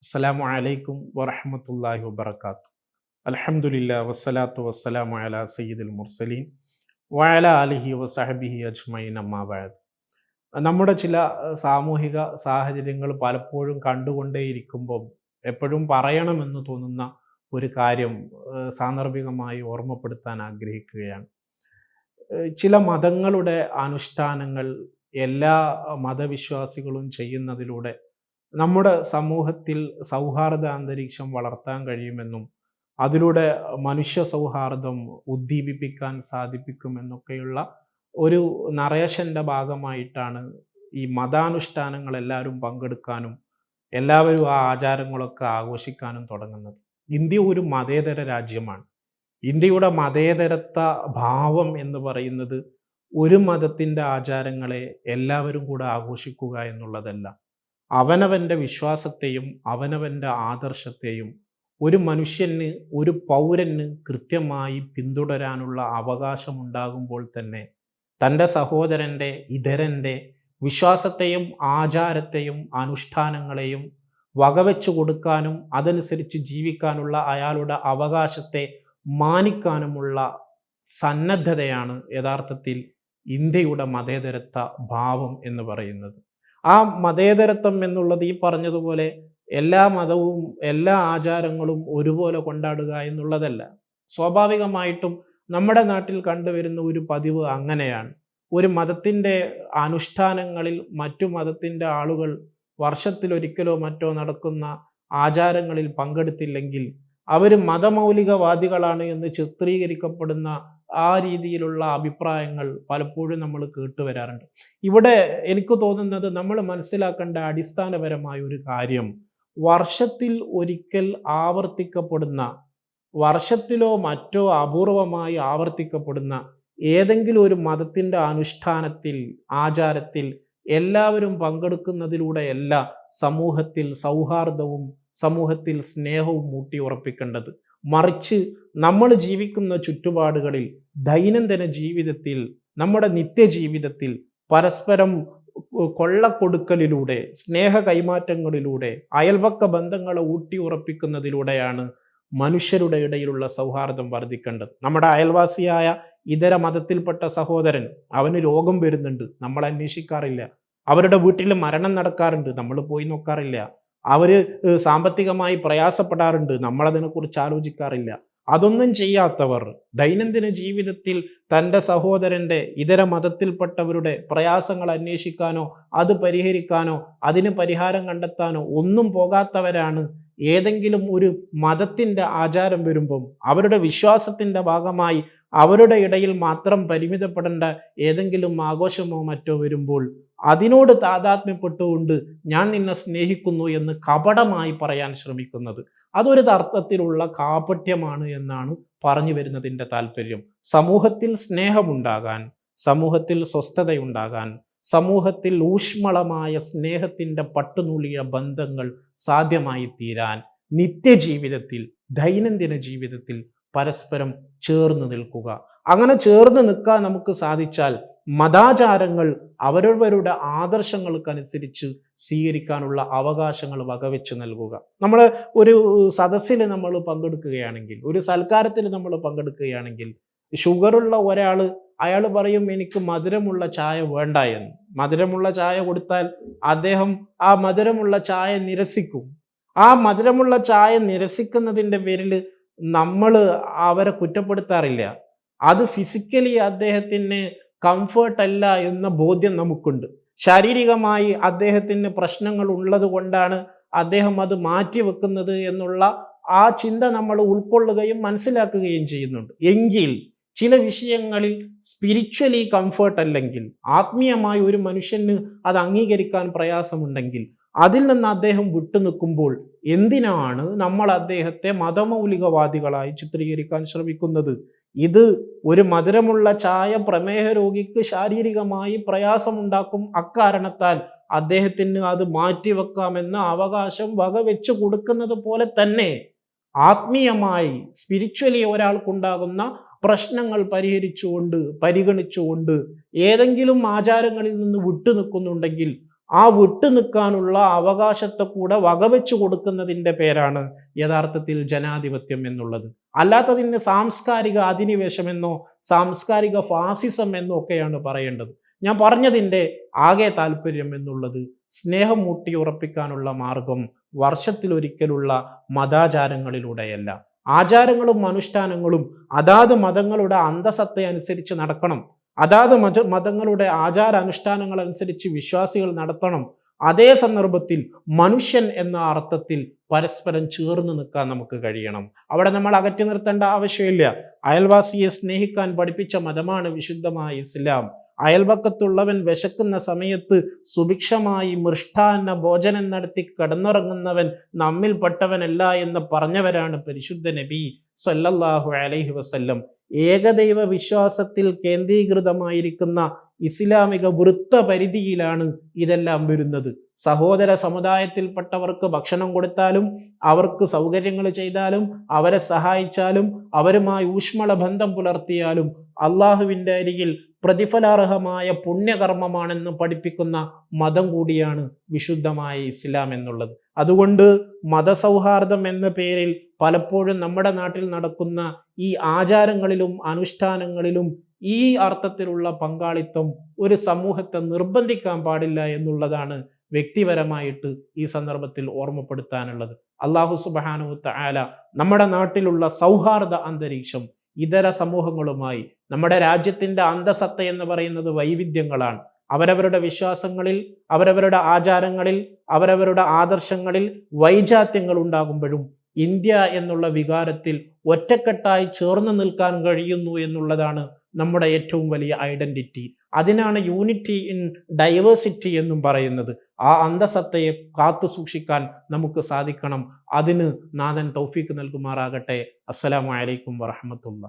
അസ്സലാമു അലൈക്കും വറഹ്മത്തുള്ളാഹി വബറകാതുഹു. അൽഹംദുലില്ലാ വസ്സലാത്തു വസ്സലാമു അലാ സയ്യിദുൽ മുർസലീൻ വഅലാ ആലിഹി വസഹബിഹി അജ്മഈൻ അമ്മാ ബഅദ്. നമ്മുടെ ചില സാമൂഹിക സാഹചര്യങ്ങൾ പലപ്പോഴും കണ്ടുകൊണ്ടേയിരിക്കുമ്പോൾ എപ്പോഴും പറയണമെന്ന് തോന്നുന്ന ഒരു കാര്യം സാന്ദർഭികമായി ഓർമ്മപ്പെടുത്താൻ ആഗ്രഹിക്കുകയാണ്. ചില മതങ്ങളുടെ അനുഷ്ഠാനങ്ങൾ എല്ലാ മതവിശ്വാസികളും ചെയ്യുന്നതിലൂടെ നമ്മുടെ സമൂഹത്തിൽ സൗഹാർദ്ദ അന്തരീക്ഷം വളർത്താൻ കഴിയുമെന്നും അതിലൂടെ മനുഷ്യ സൗഹാർദ്ദം ഉദ്ദീപിപ്പിക്കാൻ സാധിപ്പിക്കുമെന്നൊക്കെയുള്ള ഒരു നറേഷൻ്റെ ഭാഗമായിട്ടാണ് ഈ മതാനുഷ്ഠാനങ്ങൾ എല്ലാവരും പങ്കെടുക്കാനും എല്ലാവരും ആ ആചാരങ്ങളൊക്കെ ആഘോഷിക്കാനും തുടങ്ങുന്നത്. ഇന്ത്യ ഒരു മതേതര രാജ്യമാണ്. ഇന്ത്യയുടെ മതേതരത്വ ഭാവം എന്ന് പറയുന്നത് ഒരു മതത്തിൻ്റെ ആചാരങ്ങളെ എല്ലാവരും കൂടെ ആഘോഷിക്കുക എന്നുള്ളതല്ല. അവനവൻ്റെ വിശ്വാസത്തെയും അവനവൻ്റെ ആദർശത്തെയും ഒരു മനുഷ്യന്, ഒരു പൗരന് കൃത്യമായി പിന്തുടരാനുള്ള അവകാശമുണ്ടാകുമ്പോൾ തന്നെ തൻ്റെ സഹോദരൻ്റെ, ഇതരൻ്റെ വിശ്വാസത്തെയും ആചാരത്തെയും അനുഷ്ഠാനങ്ങളെയും വകവെച്ചു കൊടുക്കാനും അതനുസരിച്ച് ജീവിക്കാനുള്ള അയാളുടെ അവകാശത്തെ മാനിക്കാനുമുള്ള സന്നദ്ധതയാണ് യഥാർത്ഥത്തിൽ ഇന്ത്യയുടെ മതേതരത്വ ഭാവം എന്ന് പറയുന്നത്. ആ മതേതരത്വം എന്നുള്ളത് ഈ പറഞ്ഞതുപോലെ എല്ലാ മതവും എല്ലാ ആചാരങ്ങളും ഒരുപോലെ കൊണ്ടാടുക എന്നുള്ളതല്ല. സ്വാഭാവികമായിട്ടും നമ്മുടെ നാട്ടിൽ കണ്ടുവരുന്ന ഒരു പതിവ് അങ്ങനെയാണ്. ഒരു മതത്തിൻ്റെ അനുഷ്ഠാനങ്ങളിൽ മറ്റു മതത്തിൻ്റെ ആളുകൾ വർഷത്തിലൊരിക്കലോ മറ്റോ നടക്കുന്ന ആചാരങ്ങളിൽ പങ്കെടുത്തില്ലെങ്കിൽ അവർ മതമൗലികവാദികളാണ് എന്ന് ചിത്രീകരിക്കപ്പെടുന്ന ആ രീതിയിലുള്ള അഭിപ്രായങ്ങൾ പലപ്പോഴും നമ്മൾ കേട്ടുവരാറുണ്ട്. ഇവിടെ എനിക്ക് തോന്നുന്നത് നമ്മൾ മനസ്സിലാക്കേണ്ട അടിസ്ഥാനപരമായ ഒരു കാര്യം, വർഷത്തിൽ ഒരിക്കൽ ആവർത്തിക്കപ്പെടുന്ന, വർഷത്തിലോ മറ്റോ അപൂർവമായി ആവർത്തിക്കപ്പെടുന്ന ഏതെങ്കിലും ഒരു മതത്തിൻ്റെ അനുഷ്ഠാനത്തിൽ, ആചാരത്തിൽ എല്ലാവരും പങ്കെടുക്കുന്നതിലൂടെയല്ല സമൂഹത്തിൽ സൗഹാർദ്ദവും സമൂഹത്തിൽ സ്നേഹവും ഊട്ടിയുറപ്പിക്കേണ്ടത്. മറിച്ച് നമ്മൾ ജീവിക്കുന്ന ചുറ്റുപാടുകളിൽ, ദൈനംദിന ജീവിതത്തിൽ, നമ്മുടെ നിത്യജീവിതത്തിൽ പരസ്പരം കൊള്ളക്കൊടുക്കലിലൂടെ, സ്നേഹ കൈമാറ്റങ്ങളിലൂടെ, അയൽപക്ക ബന്ധങ്ങളെ ഊട്ടിയുറപ്പിക്കുന്നതിലൂടെയാണ് മനുഷ്യരുടെ ഇടയിലുള്ള സൗഹാർദ്ദം വർദ്ധിക്കേണ്ടത്. നമ്മുടെ അയൽവാസിയായ ഇതര മതത്തിൽപ്പെട്ട സഹോദരൻ, അവന് രോഗം വരുന്നുണ്ട്, നമ്മൾ അന്വേഷിക്കാറില്ല. അവരുടെ വീട്ടിൽ മരണം നടക്കാറുണ്ട്, നമ്മൾ പോയി നോക്കാറില്ല. അവര് സാമ്പത്തികമായി പ്രയാസപ്പെടാറുണ്ട്, നമ്മളതിനെക്കുറിച്ച് ആലോചിക്കാറില്ല. അതൊന്നും ചെയ്യാത്തവർ ദൈനംദിന ജീവിതത്തിൽ തൻ്റെ സഹോദരൻ്റെ, ഇതര മതത്തിൽപ്പെട്ടവരുടെ പ്രയാസങ്ങൾ അന്വേഷിക്കാനോ അത് പരിഹരിക്കാനോ അതിന് പരിഹാരം കണ്ടെത്താനോ ഒന്നും പോകാത്തവരാണ് ഏതെങ്കിലും ഒരു മതത്തിൻ്റെ ആചാരം വരുമ്പം, അവരുടെ വിശ്വാസത്തിൻ്റെ ഭാഗമായി അവരുടെ ഇടയിൽ മാത്രം പരിമിതപ്പെടേണ്ട ഏതെങ്കിലും ആഘോഷമോ മറ്റോ വരുമ്പോൾ അതിനോട് താതാത്മ്യപ്പെട്ടുകൊണ്ട് ഞാൻ നിന്നെ സ്നേഹിക്കുന്നു എന്ന് കപടമായി പറയാൻ ശ്രമിക്കുന്നത്, അതൊരു അർത്ഥത്തിലുള്ള കാപട്യമാണ് എന്നാണ് പറഞ്ഞു വരുന്നതിൻ്റെ താല്പര്യം. സമൂഹത്തിൽ സ്നേഹമുണ്ടാകാൻ, സമൂഹത്തിൽ സ്വസ്ഥതയുണ്ടാകാൻ, സമൂഹത്തിൽ ഊഷ്മളമായ സ്നേഹത്തിൻ്റെ പട്ടുനൂലിയ ബന്ധങ്ങൾ സാധ്യമായി തീരാൻ നിത്യജീവിതത്തിൽ, ദൈനംദിന ജീവിതത്തിൽ പരസ്പരം ചേർന്ന് നിൽക്കുക. അങ്ങനെ ചേർന്ന് നിൽക്കാൻ നമുക്ക് സാധിച്ചാൽ മതാചാരങ്ങൾ അവരവരുടെ ആദർശങ്ങൾക്കനുസരിച്ച് സ്വീകരിക്കാനുള്ള അവകാശങ്ങൾ വകവെച്ച് നൽകുക. നമ്മൾ ഒരു സദസ്സിൽ നമ്മൾ പങ്കെടുക്കുകയാണെങ്കിൽ, ഒരു സൽക്കാരത്തിൽ നമ്മൾ പങ്കെടുക്കുകയാണെങ്കിൽ, ഷുഗറുള്ള ഒരാൾ, അയാൾ പറയും എനിക്ക് മധുരമുള്ള ചായ വേണ്ട എന്ന്. മധുരമുള്ള ചായ കൊടുത്താൽ അദ്ദേഹം ആ മധുരമുള്ള ചായ നിരസിക്കും. ആ മധുരമുള്ള ചായ നിരസിക്കുന്നതിൻ്റെ പേരിൽ നമ്മൾ അവരെ കുറ്റപ്പെടുത്താറില്ല. അത് ഫിസിക്കലി അദ്ദേഹത്തിന് കംഫേർട്ട് അല്ല എന്ന ബോധ്യം നമുക്കുണ്ട്. ശാരീരികമായി അദ്ദേഹത്തിന് പ്രശ്നങ്ങൾ ഉള്ളത് കൊണ്ടാണ് അദ്ദേഹം അത് മാറ്റിവെക്കുന്നത് എന്നുള്ള ആ ചിന്ത നമ്മൾ ഉൾക്കൊള്ളുകയും മനസ്സിലാക്കുകയും ചെയ്യുന്നുണ്ട്. എങ്കിൽ ചില വിഷയങ്ങളിൽ സ്പിരിച്വലി കംഫേർട്ട് അല്ലെങ്കിൽ ആത്മീയമായി ഒരു മനുഷ്യന് അത് അംഗീകരിക്കാൻ പ്രയാസമുണ്ടെങ്കിൽ അതിൽ നിന്ന് അദ്ദേഹം വിട്ടുനിൽക്കുമ്പോൾ എന്തിനാണ് നമ്മൾ അദ്ദേഹത്തെ മതമൗലികവാദികളായി ചിത്രീകരിക്കാൻ ശ്രമിക്കുന്നത്? ഇത് ഒരു മധുരമുള്ള ചായ പ്രമേഹ രോഗിക്ക് ശാരീരികമായി പ്രയാസമുണ്ടാക്കും. അക്കാരണത്താൽ അദ്ദേഹത്തിന് അത് മാറ്റിവെക്കാമെന്ന അവകാശം വകവെച്ച് കൊടുക്കുന്നത് പോലെ തന്നെ ആത്മീയമായി സ്പിരിച്വലി ഒരാൾക്കുണ്ടാകുന്ന പ്രശ്നങ്ങൾ പരിഹരിച്ചുകൊണ്ട്, പരിഗണിച്ചുകൊണ്ട് ഏതെങ്കിലും ആചാരങ്ങളിൽ നിന്ന് വിട്ടുനിൽക്കുന്നുണ്ടെങ്കിൽ ആ വിട്ടു നിൽക്കാനുള്ള അവകാശത്തെ കൂടെ വകവെച്ചു കൊടുക്കുന്നതിൻ്റെ പേരാണ് യഥാർത്ഥത്തിൽ ജനാധിപത്യം എന്നുള്ളത്. അല്ലാത്തതിന് സാംസ്കാരിക അധിനിവേശമെന്നോ സാംസ്കാരിക ഫാസിസം എന്നോ ഒക്കെയാണ് പറയേണ്ടത്. ഞാൻ പറഞ്ഞതിൻ്റെ ആകെ താല്പര്യം എന്നുള്ളത് സ്നേഹം ഊട്ടിയുറപ്പിക്കാനുള്ള മാർഗം വർഷത്തിലൊരിക്കലുള്ള മതാചാരങ്ങളിലൂടെയല്ല. ആചാരങ്ങളും അനുഷ്ഠാനങ്ങളും അതാത് മതങ്ങളുടെ അന്തസത്ത അനുസരിച്ച് നടക്കണം. അതാത് മതങ്ങളുടെ ആചാര അനുഷ്ഠാനങ്ങൾ അനുസരിച്ച് വിശ്വാസികൾ നടത്തണം. അതേ സന്ദർഭത്തിൽ മനുഷ്യൻ എന്ന അർത്ഥത്തിൽ പരസ്പരം ചേർന്ന് നിൽക്കാൻ നമുക്ക് കഴിയണം. അവിടെ നമ്മൾ അകറ്റി നിർത്തേണ്ട ആവശ്യമില്ല. അയൽവാസിയെ സ്നേഹിക്കാൻ പഠിപ്പിച്ച മതമാണ് വിശുദ്ധമായ ഇസ്ലാം. അയൽപക്കത്തുള്ളവൻ വിശക്കുന്ന സമയത്ത് സുഭിക്ഷമായി മൃഷ്ടാന്ന ഭോജനം നടത്തി കിടന്നുറങ്ങുന്നവൻ നമ്മിൽപ്പെട്ടവനല്ല എന്ന് പറഞ്ഞവരാണ് പരിശുദ്ധ നബി സല്ലല്ലാഹു അലൈഹി വസല്ലം. ഏകദൈവ വിശ്വാസത്തിൽ കേന്ദ്രീകൃതമായിരിക്കുന്ന ഇസ്ലാമിക വൃത്തപരിധിയിലാണ് ഇതെല്ലാം വരുന്നത്. സഹോദര സമുദായത്തിൽപ്പെട്ടവർക്ക് ഭക്ഷണം കൊടുത്താലും അവർക്ക് സൗകര്യങ്ങൾ ചെയ്താലും അവരെ സഹായിച്ചാലും അവരുമായി ഊഷ്മള ബന്ധം പുലർത്തിയാലും അള്ളാഹുവിൻ്റെ അരികിൽ പ്രതിഫലാർഹമായ പുണ്യകർമ്മമാണെന്ന് പഠിപ്പിക്കുന്ന മതം കൂടിയാണ് വിശുദ്ധമായ ഇസ്ലാം എന്നുള്ളത്. അതുകൊണ്ട് മതസൗഹാർദ്ദം എന്ന പേരിൽ പലപ്പോഴും നമ്മുടെ നാട്ടിൽ നടക്കുന്ന ഈ ആചാരങ്ങളിലും അനുഷ്ഠാനങ്ങളിലും ഈ അർത്ഥത്തിലുള്ള പങ്കാളിത്തം ഒരു സമൂഹത്തെ നിർബന്ധിക്കാൻ പാടില്ല എന്നുള്ളതാണ് വ്യക്തിപരമായിട്ട് ഈ സന്ദർഭത്തിൽ ഓർമ്മപ്പെടുത്താനുള്ളത്. അല്ലാഹു സുബ്ഹാനഹു തആല നമ്മുടെ നാട്ടിലുള്ള സൗഹാർദ്ദ അന്തരീക്ഷം ഇതര സമൂഹങ്ങളുമായി, നമ്മുടെ രാജ്യത്തിൻ്റെ അന്തസത്ത എന്ന് പറയുന്നത് വൈവിധ്യങ്ങളാണ്. അവരവരുടെ വിശ്വാസങ്ങളിൽ, അവരവരുടെ ആചാരങ്ങളിൽ, അവരവരുടെ ആദർശങ്ങളിൽ വൈജാത്യങ്ങൾ ഉണ്ടാകുമ്പോഴും ഇന്ത്യ എന്നുള്ള വികാരത്തിൽ ഒറ്റക്കെട്ടായി ചേർന്ന് നിൽക്കാൻ കഴിയുന്നു എന്നുള്ളതാണ് നമ്മുടെ ഏറ്റവും വലിയ ഐഡന്റിറ്റി. അതിനാണ് യൂണിറ്റി ഇൻ ഡൈവേഴ്സിറ്റി എന്നും പറയുന്നത്. ആ അന്തസത്തയെ കാത്തു സൂക്ഷിക്കാൻ നമുക്ക് സാധിക്കണം. അതിന് നാഥൻ തൗഫീക്ക് നൽകുമാറാകട്ടെ. അസ്സലാമു അലൈക്കും വറഹ്മത്തുള്ളാഹി.